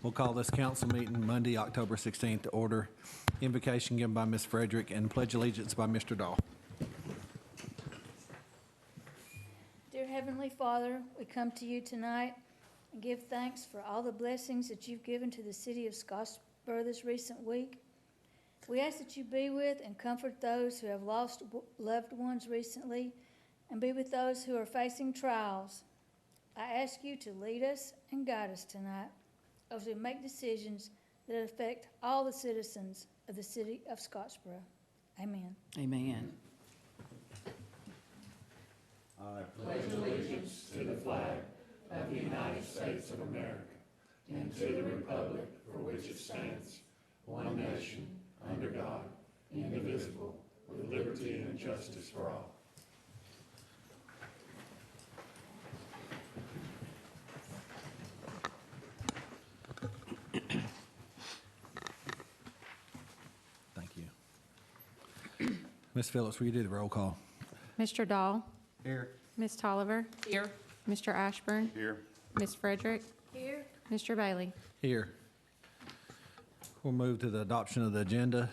We'll call this council meeting Monday, October 16th to order. Invocation given by Ms. Frederick and pledge allegiance by Mr. Dahl. Dear Heavenly Father, we come to you tonight and give thanks for all the blessings that you've given to the city of Scottsboro this recent week. We ask that you be with and comfort those who have lost loved ones recently and be with those who are facing trials. I ask you to lead us and guide us tonight as we make decisions that affect all the citizens of the city of Scottsboro. Amen. Amen. I pledge allegiance to the flag of the United States of America and to the republic for which it stands, one nation, under God, indivisible, with liberty and justice for all. Thank you. Ms. Phillips, will you do the roll call? Mr. Dahl? Here. Ms. Tolliver? Here. Mr. Ashburn? Here. Ms. Frederick? Here. Mr. Bailey? Here. We'll move to the adoption of the agenda.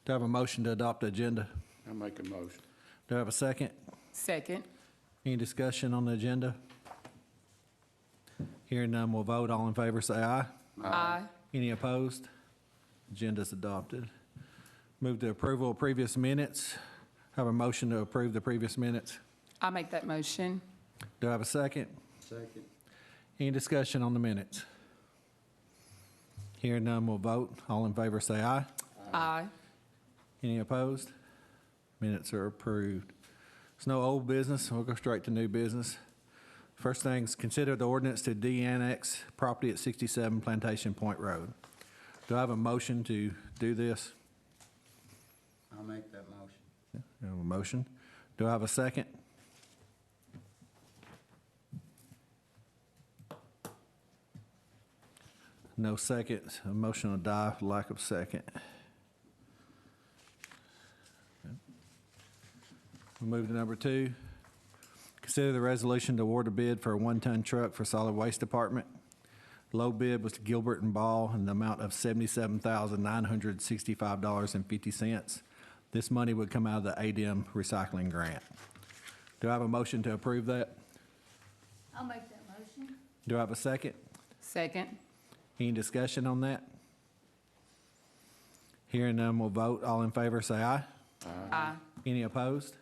Do I have a motion to adopt the agenda? I make a motion. Do I have a second? Second. Any discussion on the agenda? Hearing none, we'll vote. All in favor, say aye. Aye. Any opposed? Agenda's adopted. Move to approval of previous minutes. Have a motion to approve the previous minutes. I make that motion. Do I have a second? Second. Any discussion on the minutes? Hearing none, we'll vote. All in favor, say aye. Aye. Any Any opposed? Minutes are approved. There's no old business. We'll go straight to new business. First things, consider the ordinance to de-annex property at 67 Plantation Point Road. Do I have a motion to do this? I'll make that motion. I have a motion. Do I have a second? No seconds. A motion will die for lack of second. We'll move to number 2. Consider the resolution to award a bid for a 1-ton truck for solid waste department. Low bid was to Gilbert and Ball in the amount of $77,965.50. This money would come out of the ADM recycling grant. Do I have a motion to approve that? I'll make that motion. Do I have a second? Second. Any discussion on that? Hearing none, we'll vote. All in favor, say aye. Aye. Any opposed?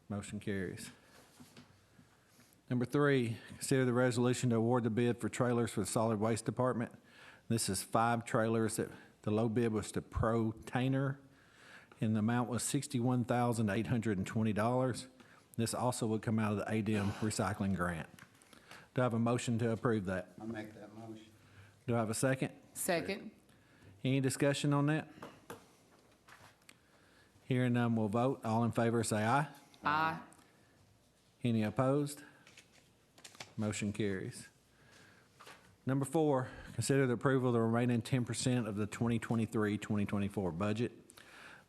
Motion carries. Number 3, consider the resolution to award the bid for trailers for the solid waste department. This is 5 trailers that the low bid was to Pro Tainer, and the amount was $61,820. This also would come out of the ADM recycling grant. Do I have a motion to approve that? I'll make that motion. Do I have a second? Second. Any discussion on that? Hearing none, we'll vote. All in favor, say aye. Aye. Any opposed? Motion carries. Number 4, consider the approval of the remaining 10% of the 2023-2024 budget.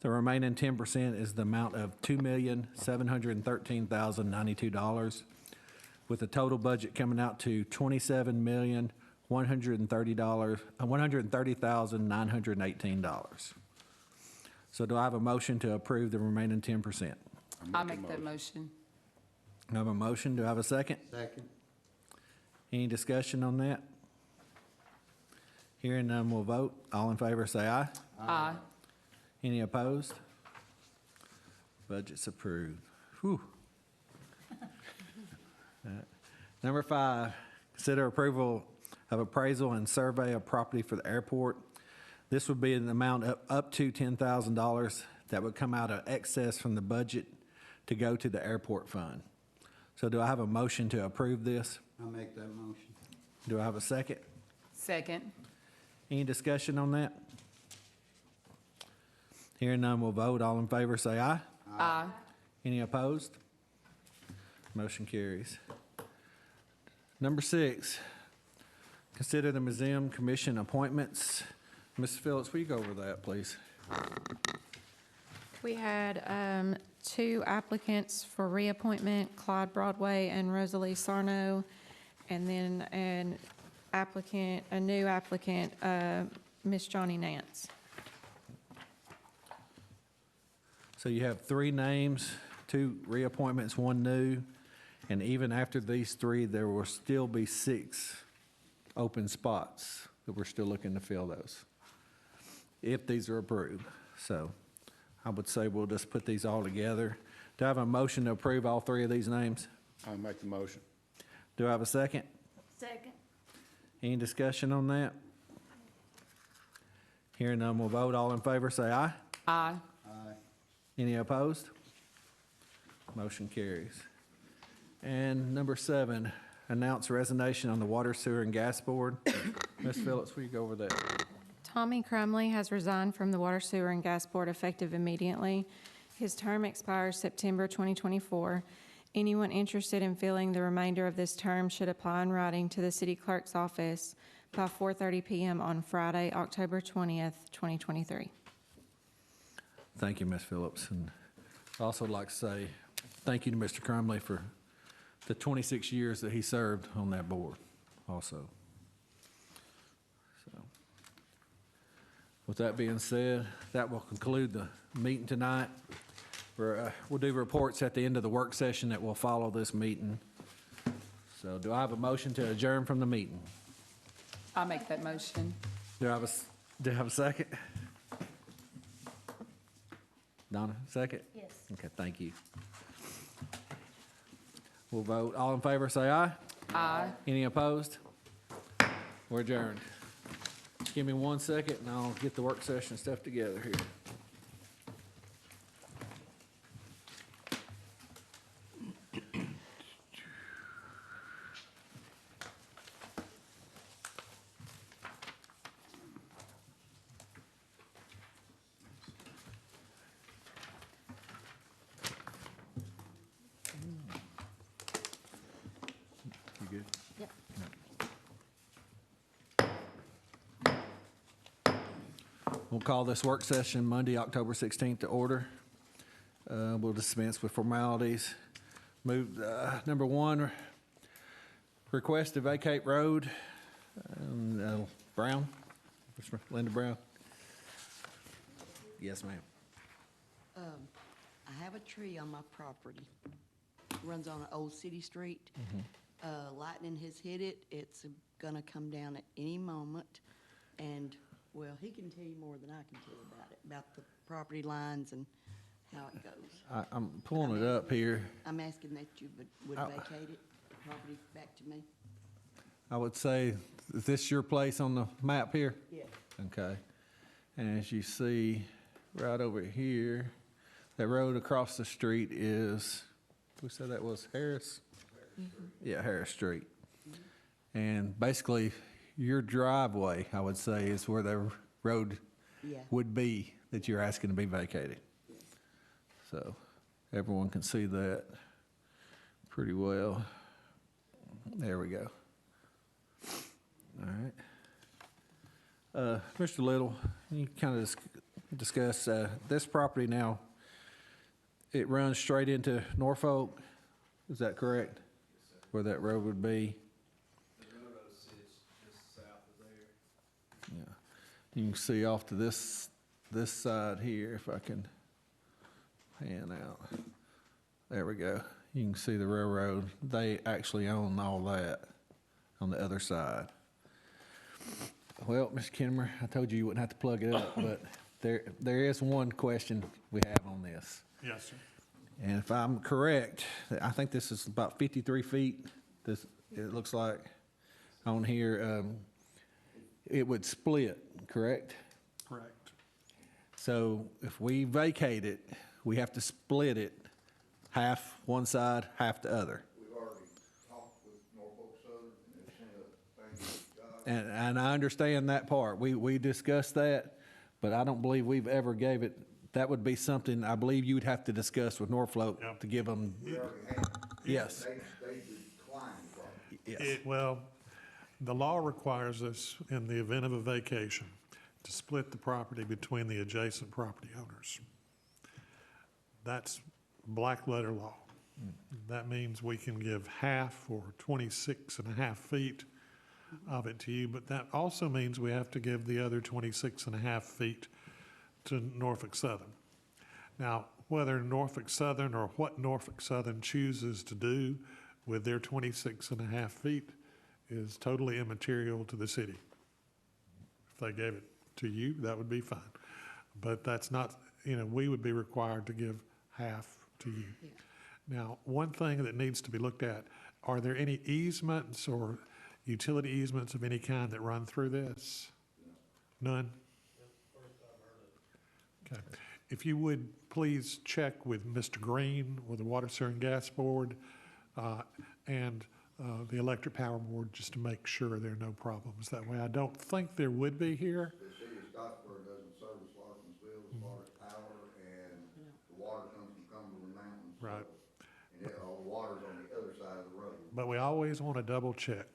The remaining 10% is the amount of $2,713,092, with the total budget coming out to $27,130,918. So do I have a motion to approve the remaining 10%? I make that motion. I have a motion. Do I have a second? Second. Any discussion on that? Hearing none, we'll vote. All in favor, say aye. Aye. Any opposed? Budget's approved. Whew. Number 5, consider approval of appraisal and survey of property for the airport. This would be an amount of up to $10,000 that would come out of excess from the budget to go to the airport fund. So do I have a motion to approve this? I'll make that motion. Do I have a second? Second. Any discussion on that? Hearing none, we'll vote. All in favor, say aye. Aye. Any opposed? Motion carries. Number 6, consider the Museum Commission appointments. Ms. Phillips, will you go over that, please? We had 2 applicants for reappointment, Clyde Broadway and Rosalie Sarno, and then a new applicant, Ms. Johnny Nance. So you have 3 names, 2 reappointments, 1 new, and even after these 3, there will still be 6 open spots that we're still looking to fill those, if these are approved. So I would say we'll just put these all together. Do I have a motion to approve all 3 of these names? I'll make the motion. Do I have a second? Second. Any discussion on that? Hearing none, we'll vote. All in favor, say aye. Aye. Aye. Any opposed? Motion carries. And number 7, announce resignation on the Water, Sewer, and Gas Board. Ms. Phillips, will you go over that? Tommy Crumley has resigned from the Water, Sewer, and Gas Board effective immediately. His term expires September 2024. Anyone interested in filling the remainder of this term should apply in writing to the city clerk's office by 4:30 p.m. on Friday, October 20th, 2023. Thank you, Ms. Phillips. And I'd also like to say thank you to Mr. Crumley for the 26 years that he served on that board also. So, with that being said, that will conclude the meeting tonight. We'll do reports at the end of the work session that will follow this meeting. So do I have a motion to adjourn from the meeting? I'll make that motion. Do I have a second? Donna, second? Yes. Okay, thank you. We'll vote. All in favor, say aye. Aye. Any opposed? We're adjourned. Give me 1 second and I'll get the work session stuff together here. You good? Yep. We'll call this work session Monday, October 16th to order. We'll dispense with formalities. Move, number 1, request to vacate road. Brown, Linda Brown. Yes, ma'am. I have a tree on my property. Runs on an old city street. Lightning has hit it. It's gonna come down at any moment. And, well, he can tell you more than I can tell you about the property lines and how it goes. I'm pulling it up here. I'm asking that you would vacate it, the property back to me. I would say, is this your place on the map here? Yes. Okay. And as you see, right over here, that road across the street is, who said that was Harris? Yeah, Harris Street. And basically, your driveway, I would say, is where the road Yeah. would be that you're asking to be vacated. So everyone can see that pretty well. There we go. All right. Mr. Little, you kind of discuss this property now. It runs straight into Norfolk. Is that correct? Where that road would be? The railroad sits just south of there. Yeah. You can see off to this side here, if I can pan out. There we go. You can see the railroad. They actually own all that on the other side. Well, Mr. Kinmer, I told you wouldn't have to plug it up, but there is one question we have on this. Yes, sir. And if I'm correct, I think this is about 53 feet. This, it looks like on here, it would split, correct? Correct. So if we vacate it, we have to split it, half one side, half the other. We've already talked with Norfolk Southern, and they've sent a thing to God. And I understand that part. We discussed that, but I don't believe we've ever gave it. That would be something I believe you would have to discuss with Norfolk Yep. to give them. We already have. Yes. They declined from it. Yes. Well, the law requires us, in the event of a vacation, to split the property between the adjacent property owners. That's black letter law. That means we can give half or 26 and a half feet of it to you, but that also means we have to give the other 26.5 feet to Norfolk Southern. Now, whether Norfolk Southern or what Norfolk Southern chooses to do with their 26.5 feet is totally immaterial to the city. If they gave it to you, that would be fine. But that's not, we would be required to give half to you. Yeah. Now, one thing that needs to be looked at, are there any easements or utility easements of any kind that run through this? None? Okay. If you would, please check with Mr. Green with the Water, Sewer, and Gas Board and the Electric Power Board, just to make sure there are no problems that way. I don't think there would be here. The city of Scottsboro doesn't service Larkinsville as far as power, and the water comes from Cumberland Mountains. so- Right. And all the water's on the other side of the road. But we always want to double check.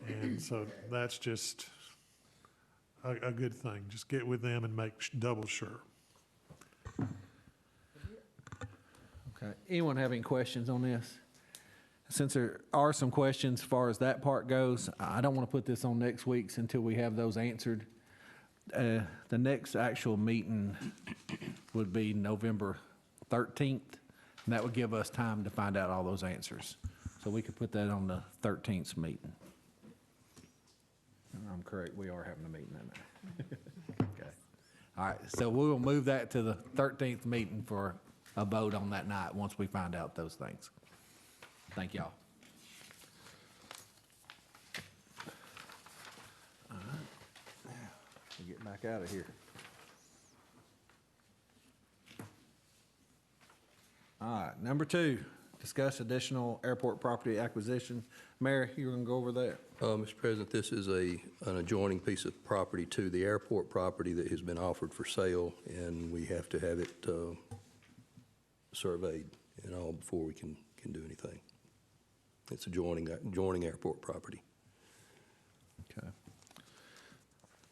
And so that's just a good thing. Just get with them and make double sure. Okay. Anyone have any questions on this? Since there are some questions as far as that part goes, I don't want to put this on next week's until we have those answered. The next actual meeting would be November 13th, and that would give us time to find out all those answers. So we could put that on the 13th meeting. I'm correct, we are having a meeting that night. Okay. All right, so we will move that to the 13th meeting for a vote on that night, once we find out those things. Thank y'all. All right, now, we'll get back out of here. All right, number 2, discuss additional airport property acquisition. Mary, you want to go over that? Mr. President, this is an adjoining piece of property to the airport property that has been offered for sale, and we have to have it surveyed and all before we can do anything. It's adjoining airport property. Okay.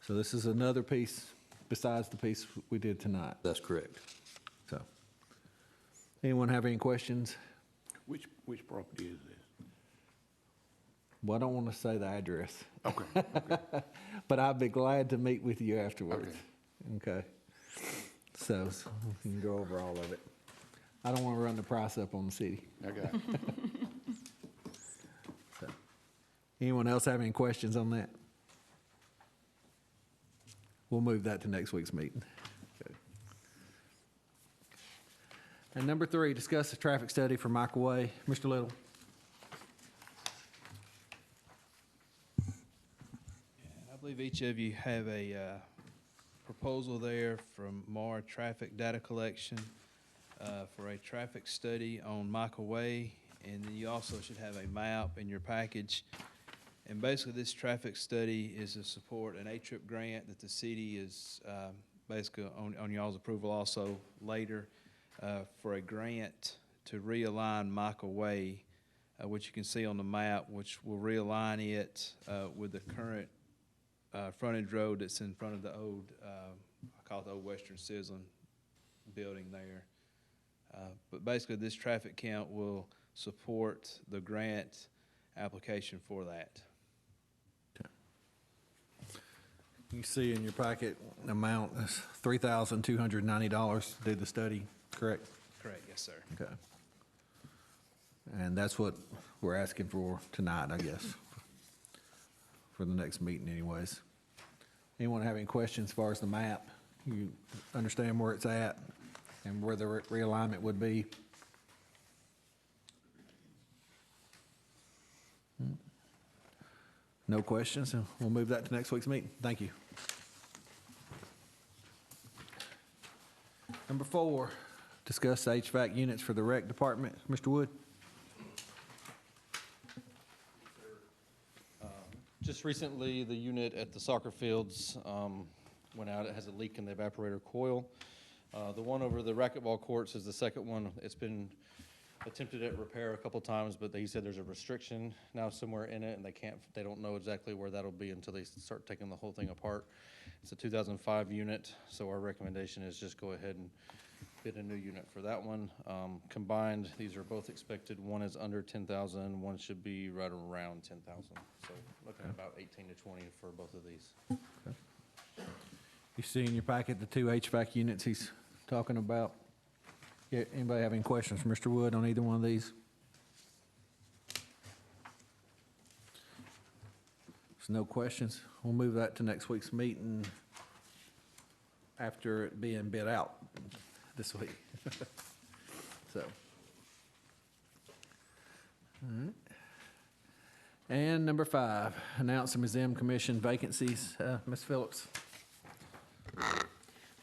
So this is another piece besides the piece we did tonight. That's correct. So, anyone have any questions? Which property is this? Well, I don't want to say the address, Okay. but I'd be glad to meet with you afterwards. Okay. So we can go over all of it. I don't want to run the price up on the city. I got it. So, anyone else have any questions on that? We'll move that to next week's meeting. Okay. And number 3, discuss the traffic study for Michael Way. Mr. Little. I believe each of you have a proposal there from MAR Traffic Data Collection for a traffic study on Michael Way, and then you also should have a map in your package. And basically, this traffic study is to support an A-Trip grant that the city is basically on y'all's approval also later for a grant to realign Michael Way, which you can see on the map, which will realign it with the current frontage road that's in front of the old, I call it the old Western Sizzlin building there. But basically, this traffic count will support the grant application for that. You see in your packet, the amount is $3,290 to do the study, correct? Correct, yes, sir. Okay. And that's what we're asking for tonight, I guess, for the next meeting anyways. Anyone have any questions as far as the map? You understand where it's at and where the realignment would be? No questions, and we'll move that to next week's meeting. Thank you. Number 4, discuss HVAC units for the rec department. Mr. Wood? Just recently, the unit at the soccer fields went out. It has a leak in the evaporator coil. The one over the racquetball courts is the second one. It's been attempted at repair a couple times, but he said there's a restriction now somewhere in it, and they don't know exactly where that'll be until they start taking the whole thing apart. It's a 2005 unit, so our recommendation is just go ahead and bid a new unit for that one. Combined, these are both expected. One is under 10,000, one should be right around 10,000. So looking at about 18 to 20 for both of these. You see in your packet the 2 HVAC units he's talking about. Yeah, anybody have any questions for Mr. Wood on either one of these? There's no questions. We'll move that to next week's meeting after it being bid out this week. So. All right. And number 5, announce the museum commission vacancies. Ms. Phillips.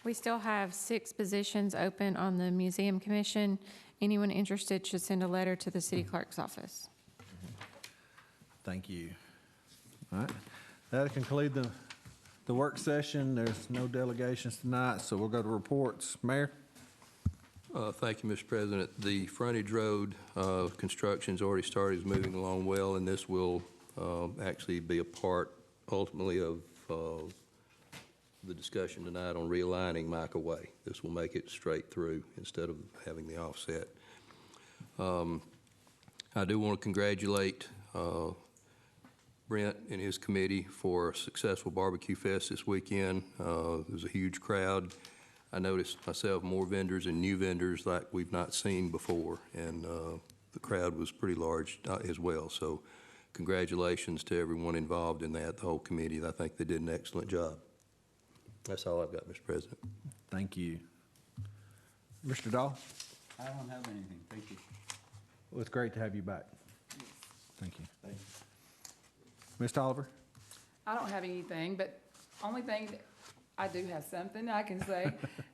We still have 6 positions open on the museum commission. Anyone interested should send a letter to the city clerk's office. Thank you. All right, that'll conclude the work session. There's no delegations tonight, so we'll go to reports. Mayor? Thank you, Mr. President. The frontage road construction's already started, is moving along well, and this will actually be a part ultimately of the discussion tonight on realigning Michael Way. This will make it straight through instead of having the offset. I do want to congratulate Brent and his committee for a successful barbecue fest this weekend. There was a huge crowd. I noticed myself more vendors and new vendors like we've not seen before, and the crowd was pretty large as well. So congratulations to everyone involved in that, the whole committee. I think they did an excellent job. That's all I've got, Mr. President. Thank you. Mr. Dahl? I don't have anything, thank you. Well, it's great to have you back. Thank you. Ms. Oliver? I don't have anything, but only thing, I do have something I can say.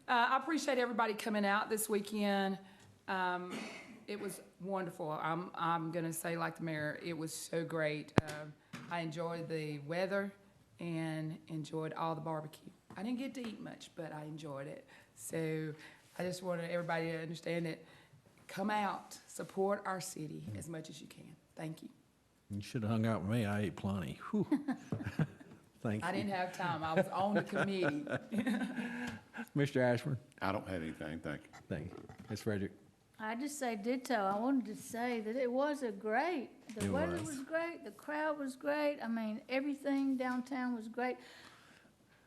I appreciate everybody coming out this weekend. It was wonderful. I'm gonna say like the mayor, it was so great. I enjoyed the weather and enjoyed all the barbecue. I didn't get to eat much, but I enjoyed it. So I just wanted everybody to understand that, come out, support our city as much as you can. Thank you. You should have hung out with me. I ate plenty. Whew. Thank you. I didn't have time. I was on the committee. Mr. Ashburn? I don't have anything, thank you. Thank you. Ms. Frederick? I just say ditto. I wanted to say that it was the It weather was. was great, the crowd was great. I mean, everything downtown was great.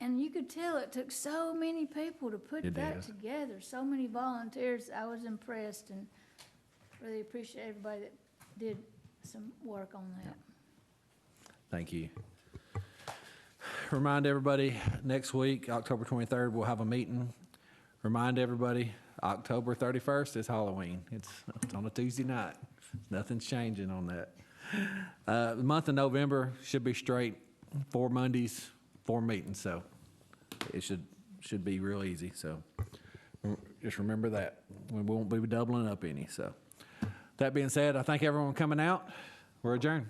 And you could tell it took so many people to put It that did. together, so many volunteers. I was impressed and really appreciate everybody that did some work on that. Thank you. Remind everybody, next week, October 23rd, we'll have a meeting. Remind everybody, October 31st is Halloween. It's on a Tuesday night. Nothing's changing on that. The month of November should be straight, 4 Mondays, 4 meetings, so it should be real easy. So just remember that. We won't be doubling up any, so. That being said, I thank everyone coming out. We're adjourned.